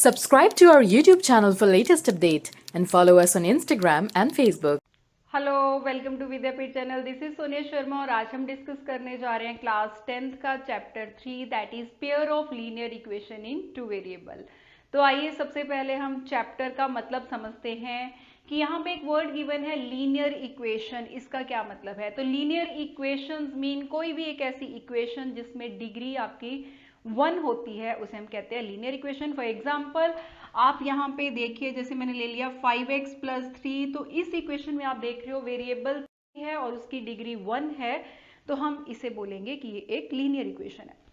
Subscribe to our YouTube channel for latest update and follow us on Instagram and Facebook. Hello, welcome to Vidyapeeth channel. This is Sonia Sharma और आज हम discuss करने जा रहे हैं class 10th का chapter 3 that is pair of linear equation in two variable. तो आइए सबसे पहले हम चैप्टर का मतलब समझते हैं कि यहाँ पे एक वर्ड गिवन है लीनियर इक्वेशन। इसका क्या मतलब है? तो लीनियर इक्वेशंस मीन कोई भी एक ऐसी इक्वेशन जिसमें डिग्री आपकी 1 होती है उसे हम कहते हैं लीनियर इक्वेशन। फॉर एग्जाम्पल आप यहाँ पे देखिए, जैसे मैंने ले लिया 5x + 3, तो इस इक्वेशन में आप देख रहे हो वेरिएबल है और उसकी डिग्री 1 है, तो हम इसे बोलेंगे कि ये एक लीनियर इक्वेशन है।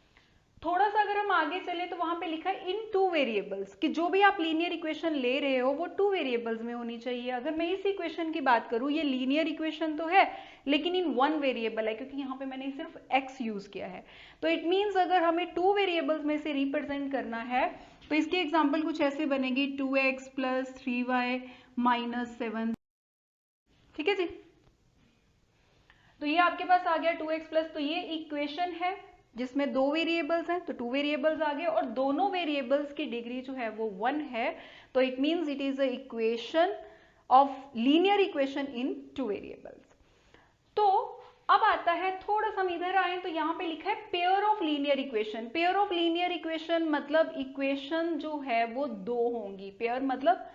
थोड़ा सा अगर हम आगे चले तो वहां पे लिखा है इन 2 वेरिएबल्स, कि जो भी आप लीनियर इक्वेशन ले रहे हो वो 2 वेरिएबल्स में होनी चाहिए। अगर मैं इस इक्वेशन की बात करूं, ये लीनियर इक्वेशन तो है लेकिन इन 1 वेरिएबल है, क्योंकि यहाँ पे मैंने सिर्फ x यूज किया है। तो इट मीन्स अगर हमें 2 वेरिएबल्स में से रिप्रेजेंट करना है तो इसकी एग्जाम्पल कुछ ऐसे बनेगी 2x + 3y - 7। ठीक है जी, तो ये आपके पास आ गया 2x प्लस। तो ये इक्वेशन है जिसमें 2 वेरिएबल्स हैं, तो 2 वेरिएबल्स आ गए और दोनों वेरिएबल्स की डिग्री जो है वो 1 है। तो it means it is a equation of linear equation in 2 variables. तो अब आता है, थोड़ा सा हम इधर आए तो यहाँ पे लिखा है pair of linear equation. Pair of linear equation मतलब इक्वेशन जो है वो 2 होंगी। पेयर मतलब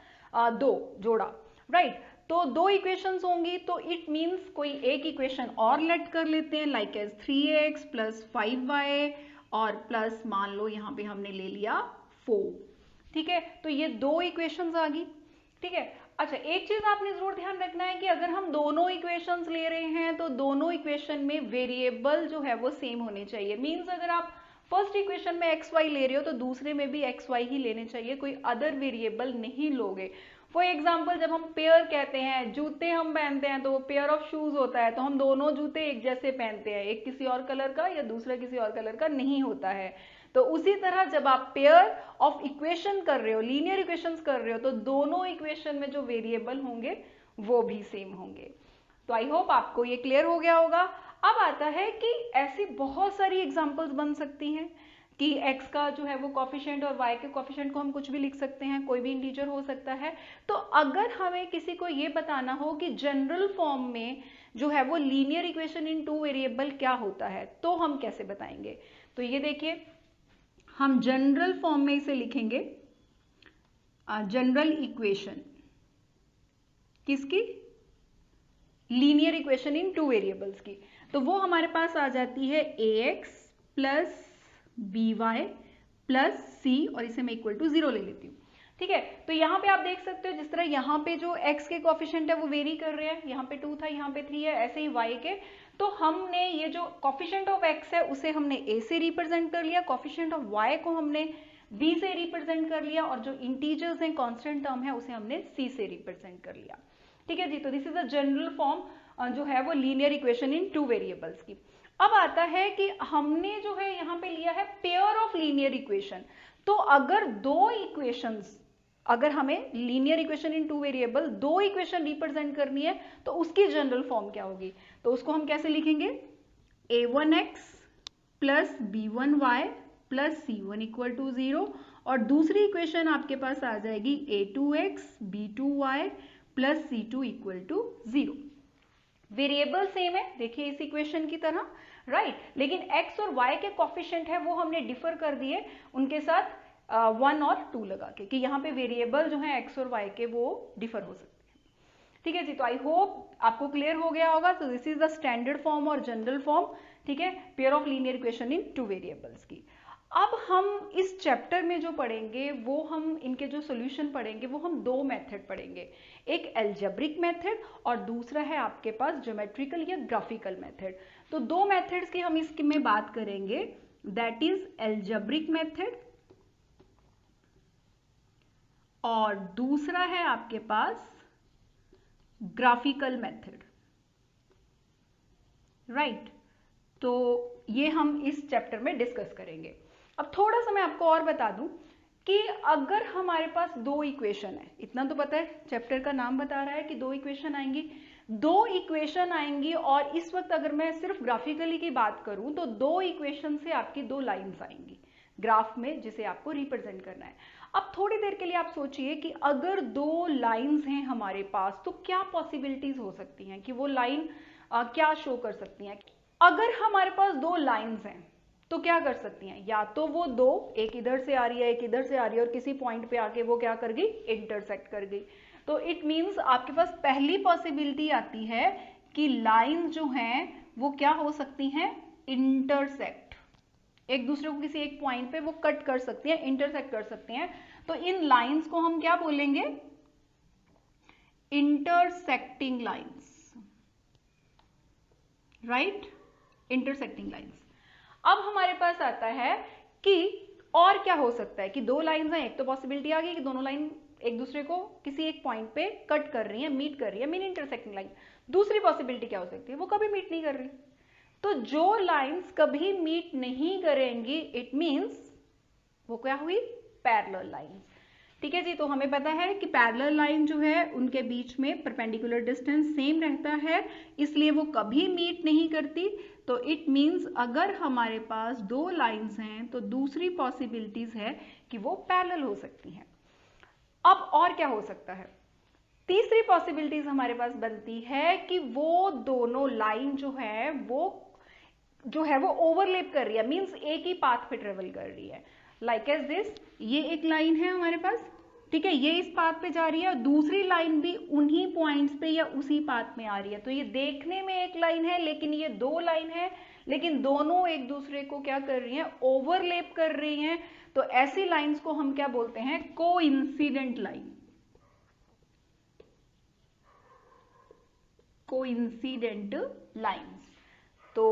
2 जोड़ा, राइट। तो 2 इक्वेशंस होंगी, तो इट मीन्स कोई एक इक्वेशन और लेट कर लेते हैं, लाइक एज 3x + 5y और प्लस मान लो यहाँ पे हमने ले लिया 4। ठीक है, तो ये 2 इक्वेशंस आ गई। ठीक है, अच्छा एक चीज आपने जरूर ध्यान रखना है कि अगर हम दोनों इक्वेशंस ले रहे हैं तो दोनों इक्वेशन में वेरिएबल जो है वो सेम होने चाहिए। मींस अगर आप फर्स्ट इक्वेशन में एक्स वाई ले रहे हो तो दूसरे में भी एक्स वाई ही लेने चाहिए, कोई अदर वेरिएबल नहीं लोगे। फॉर एग्जाम्पल जब हम पेयर कहते हैं, जूते हम पहनते हैं तो पेयर ऑफ शूज होता है, तो हम दोनों जूते एक जैसे पहनते हैं, एक किसी और कलर का या दूसरा किसी और कलर का नहीं होता है। तो उसी तरह जब आप पेयर ऑफ इक्वेशन कर रहे हो, लीनियर इक्वेशंस कर रहे हो, तो दोनों इक्वेशन में जो वेरिएबल होंगे वो भी सेम होंगे। तो आई होप आपको ये क्लियर हो गया होगा। अब आता है कि ऐसी बहुत सारी एग्जांपल्स बन सकती हैं कि x का जो है वो कॉफिशिएंट और y के कॉफिशिएंट को हम कुछ भी लिख सकते हैं, कोई भी इंटीजर हो सकता है। तो अगर हमें किसी को ये बताना हो कि जनरल फॉर्म में जो है वो लीनियर इक्वेशन इन 2 वेरिएबल क्या होता है, तो हम कैसे बताएंगे? तो ये देखिए, हम जनरल फॉर्म में इसे लिखेंगे जनरल इक्वेशन किसकी? लीनियर इक्वेशन इन 2 वेरिएबल्स की। तो वो हमारे पास आ जाती है ax + by + c, और इसे मैं इक्वल टू 0 ले लेती हूँ। ठीक है, तो यहाँ पे आप देख सकते हो जिस तरह यहाँ पे जो x के कॉफिशिएंट है वो वेरी कर रहे हैं, यहाँ पे 2 था, यहाँ पे 3 है, ऐसे ही y के। तो हमने ये जो कॉफिशिएंट ऑफ x है उसे हमने a से रिप्रेजेंट कर लिया, कॉफिशिएंट ऑफ y को हमने b से रिप्रेजेंट कर लिया, और जो इंटीजर्स हैं, कांस्टेंट टर्म है, उसे हमने c से रिप्रेजेंट कर लिया। ठीक है जी, तो this is a general form जो है वो लीनियर इक्वेशन इन 2 वेरिएबल्स की। अब आता है कि हमने जो है यहाँ पे लिया है पेयर ऑफ लीनियर इक्वेशन। तो अगर 2 इक्वेशंस, अगर हमें linear equation in 2 variable 2 equation represent करनी है तो उसकी जनरल फॉर्म क्या होगी? तो उसको हम कैसे लिखेंगे? a1x + b1y + c1 = 0, और दूसरी इक्वेशन आपके पास आ जाएगी a2x b2y + c2 = 0। Variable same है, देखिए इस इक्वेशन की तरह, राइट, लेकिन x और y के कॉफिशिएंट है वो हमने डिफर कर दिए उनके साथ 1 और 2 लगा के, कि यहाँ पे वेरिएबल जो है x और y के वो डिफर हो सकते हैं। ठीक है जी, तो आई होप आपको क्लियर हो गया होगा। तो this is the standard form और जनरल फॉर्म, ठीक है, pair of linear equation in 2 variables की। अब हम इस चैप्टर में जो पढ़ेंगे वो हम इनके जो सॉल्यूशन पढ़ेंगे वो हम 2 मेथड पढ़ेंगे, एक एल्जेब्रिक मेथड और दूसरा है आपके पास ज्योमेट्रिकल या ग्राफिकल मेथड। तो 2 मेथड्स की हम इसमें बात करेंगे, दैट इज एल्जेब्रिक मेथड और दूसरा है आपके पास ग्राफिकल मेथड, राइट। तो ये हम इस चैप्टर में डिस्कस करेंगे। अब थोड़ा सा मैं आपको और बता दूं कि अगर हमारे पास 2 इक्वेशन है, इतना तो पता है, चैप्टर का नाम बता रहा है कि 2 इक्वेशन आएंगी, 2 इक्वेशन आएंगी, और इस वक्त अगर मैं सिर्फ ग्राफिकली की बात करूं तो 2 इक्वेशन से आपकी 2 लाइंस आएंगी ग्राफ में, जिसे आपको रिप्रेजेंट करना है। अब थोड़ी देर के लिए आप सोचिए कि अगर दो लाइंस हैं हमारे पास तो क्या पॉसिबिलिटीज हो सकती हैं कि वो लाइन क्या शो कर सकती हैं। अगर हमारे पास दो लाइंस हैं तो क्या कर सकती हैं, या तो वो दो, एक इधर से आ रही है एक इधर से आ रही है और किसी पॉइंट पे आके वो क्या कर गई, इंटरसेक्ट कर गई। तो इट मीन्स आपके पास पहली पॉसिबिलिटी आती है कि लाइन जो हैं वो क्या हो सकती हैं, इंटरसेक्ट, एक दूसरे को किसी एक पॉइंट पे वो कट कर सकती हैं, इंटरसेक्ट कर सकती हैं। तो इन लाइंस को हम क्या बोलेंगे, intersecting lines, right, intersecting lines. अब हमारे पास आता है कि और क्या हो सकता है कि दो लाइंस हैं, एक तो पॉसिबिलिटी आ गई कि दोनों लाइन एक दूसरे को किसी एक पॉइंट पे कट कर रही है, मीट कर रही है, मीन इंटरसेक्टिंग लाइन। दूसरी पॉसिबिलिटी क्या हो सकती है, वो कभी मीट नहीं कर रही। तो जो लाइंस कभी मीट नहीं करेंगी इट मींस वो क्या हुई, पैरेलल लाइंस। ठीक है जी, तो हमें पता है कि पैरेलल लाइन जो है उनके बीच में परपेंडिकुलर डिस्टेंस सेम रहता है, इसलिए वो कभी मीट नहीं करती। तो इट मींस अगर हमारे पास दो लाइंस हैं तो दूसरी पॉसिबिलिटीज है कि वो पैरेलल हो सकती हैं। अब और क्या हो सकता है, तीसरी पॉसिबिलिटीज हमारे पास बनती है कि वो दोनों लाइन जो है वो ओवरलैप कर रही है, मींस एक ही पाथ पे ट्रेवल कर रही है। लाइक एज दिस, ये एक लाइन है हमारे पास, ठीक है, ये इस पाथ पे जा रही है और दूसरी लाइन भी उन्हीं पॉइंट्स पे या उसी पाथ में आ रही है। तो ये देखने में एक लाइन है लेकिन ये दो लाइन है, लेकिन दोनों एक दूसरे को क्या कर रही हैं, ओवरलैप कर रही हैं। तो ऐसी लाइंस को हम क्या बोलते हैं, कोइंसिडेंट लाइन, कोइंसिडेंट लाइंस। तो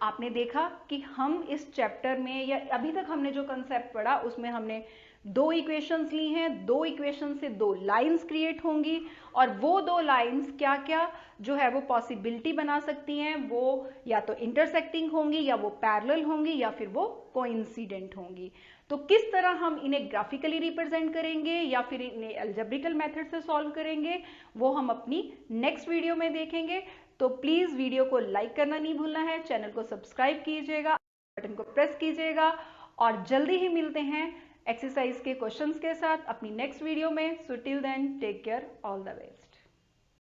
आपने देखा कि हम इस चैप्टर में या अभी तक हमने जो कंसेप्ट पढ़ा उसमें हमने दो इक्वेशंस ली हैं, दो इक्वेशन से दो लाइंस क्रिएट होंगी और वो दो लाइंस क्या क्या जो है वो पॉसिबिलिटी बना सकती हैं, वो या तो इंटरसेक्टिंग होंगी या वो पैरेलल होंगी या फिर वो कोइंसिडेंट होंगी। तो किस तरह हम इन्हें ग्राफिकली रिप्रेजेंट करेंगे या फिर इन्हें अलजेब्रिकल मेथड से सॉल्व करेंगे वो हम अपनी नेक्स्ट वीडियो में देखेंगे। तो प्लीज वीडियो को लाइक करना नहीं भूलना है, चैनल को सब्सक्राइब कीजिएगा, बटन को प्रेस कीजिएगा और जल्दी ही मिलते हैं एक्सरसाइज के क्वेश्चंस के साथ अपनी नेक्स्ट वीडियो में। So till then take care, all the best.